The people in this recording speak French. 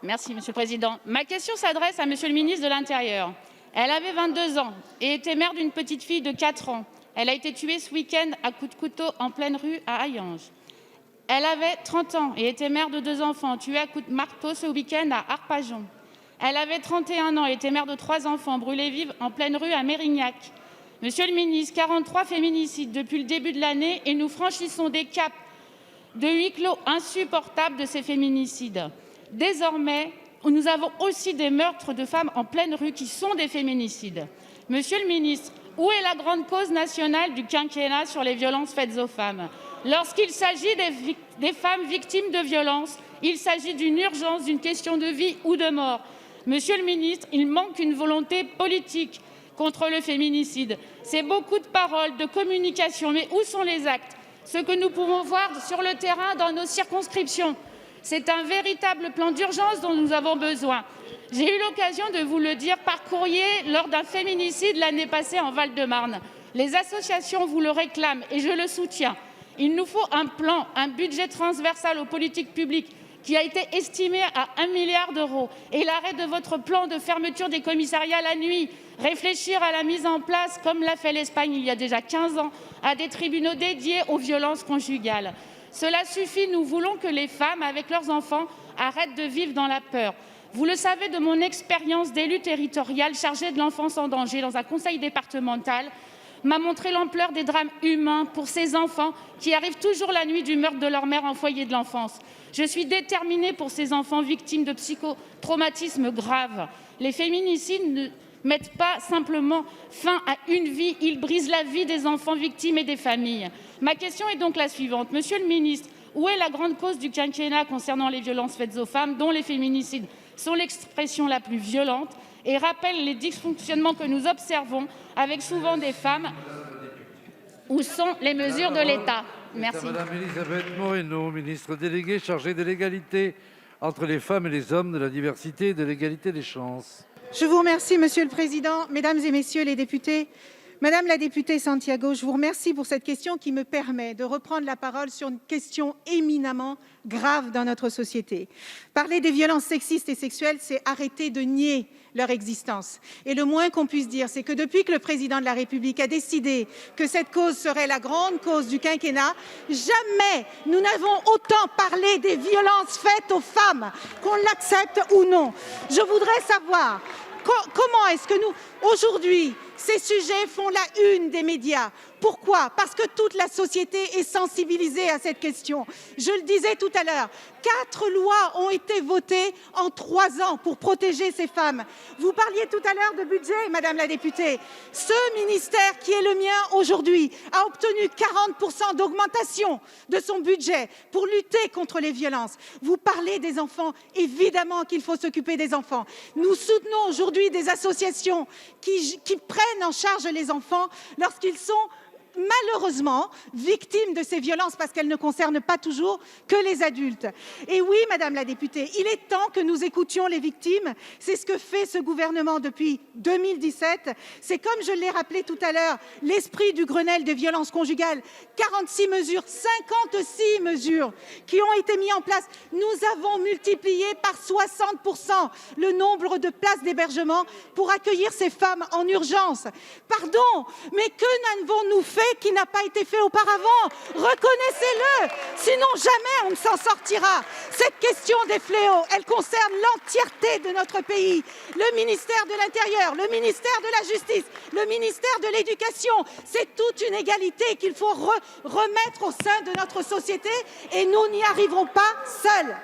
Merci, Monsieur le Président. Ma question s'adresse à Monsieur le ministre de l'Intérieur. Elle avait 22 ans et était mère d'une petite fille de 4 ans. Elle a été tuée ce week-end à coups de couteau en pleine rue à Hayange. Elle avait 30 ans et était mère de 2 enfants, tués à coups de marteau ce week-end à Arpajon. Elle avait 31 ans et était mère de 3 enfants, brûlés vifs en pleine rue à Mérignac. Monsieur le ministre, 43 féminicides depuis le début de l'année et nous franchissons des caps de huis clos insupportables de ces féminicides. Désormais, nous avons aussi des meurtres de femmes en pleine rue qui sont des féminicides. Monsieur le ministre, où est la grande cause nationale du quinquennat sur les violences faites aux femmes? Lorsqu'il s'agit des femmes victimes de violences, il s'agit d'une urgence, d'une question de vie ou de mort. Monsieur le ministre, il manque une volonté politique contre le féminicide. C'est beaucoup de paroles, de communication, mais où sont les actes? Ce que nous pouvons voir sur le terrain dans nos circonscriptions, c'est un véritable plan d'urgence dont nous avons besoin. J'ai eu l'occasion de vous le dire par courrier lors d'un féminicide l'année passée en Val-de-Marne. Les associations vous le réclament et je le soutiens. Il nous faut un plan, un budget transversal aux politiques publiques qui a été estimé à 1 milliard d'euros et l'arrêt de votre plan de fermeture des commissariats la nuit. Réfléchir à la mise en place, comme l'a fait l'Espagne il y a déjà 15 ans, à des tribunaux dédiés aux violences conjugales. Cela suffit, nous voulons que les femmes, avec leurs enfants, arrêtent de vivre dans la peur. Vous le savez de mon expérience d'élue territoriale chargée de l'enfance en danger dans un conseil départemental, m'a montré l'ampleur des drames humains pour ces enfants qui arrivent toujours la nuit du meurtre de leur mère en foyer de l'enfance. Je suis déterminée pour ces enfants victimes de psychotraumatismes graves. Les féminicides ne mettent pas simplement fin à une vie, ils brisent la vie des enfants victimes et des familles. Ma question est donc la suivante. Monsieur le ministre, où est la grande cause du quinquennat concernant les violences faites aux femmes, dont les féminicides sont l'expression la plus violente, et rappelle les dysfonctionnements que nous observons avec souvent des femmes? Où sont les mesures de l'État? Merci. Madame Elisabeth Moreno, ministre déléguée chargée de l'égalité entre les femmes et les hommes, de la diversité et de l'égalité des chances. Je vous remercie, Monsieur le Président, Mesdames et Messieurs les députés. Madame la députée Santiago, je vous remercie pour cette question qui me permet de reprendre la parole sur une question éminemment grave dans notre société. Parler des violences sexistes et sexuelles, c'est arrêter de nier leur existence. Et le moins qu'on puisse dire, c'est que depuis que le président de la République a décidé que cette cause serait la grande cause du quinquennat, jamais nous n'avons autant parlé des violences faites aux femmes, qu'on l'accepte ou non. Je voudrais savoir comment est-ce que nous, aujourd'hui, ces sujets font la une des médias. Pourquoi? Parce que toute la société est sensibilisée à cette question. Je le disais tout à l'heure, 4 lois ont été votées en 3 ans pour protéger ces femmes. Vous parliez tout à l'heure de budget, Madame la députée. Ce ministère qui est le mien aujourd'hui a obtenu 40% d'augmentation de son budget pour lutter contre les violences. Vous parlez des enfants, évidemment qu'il faut s'occuper des enfants. Nous soutenons aujourd'hui des associations qui prennent en charge les enfants lorsqu'ils sont malheureusement victimes de ces violences parce qu'elles ne concernent pas toujours que les adultes. Et oui, Madame la députée, il est temps que nous écoutions les victimes. C'est ce que fait ce gouvernement depuis 2017. C'est comme je l'ai rappelé tout à l'heure, l'esprit du Grenelle des violences conjugales. 46 mesures, 56 mesures qui ont été mises en place. Nous avons multiplié par 60% le nombre de places d'hébergement pour accueillir ces femmes en urgence. Pardon, mais que n'avons-nous fait qui n'a pas été fait auparavant? Reconnaissez-le, sinon jamais on ne s'en sortira. Cette question des fléaux, elle concerne l'entièreté de notre pays. Le ministère de l'Intérieur, le ministère de la Justice, le ministère de l'Éducation, c'est toute une égalité qu'il faut remettre au sein de notre société et nous n'y arriverons pas seuls.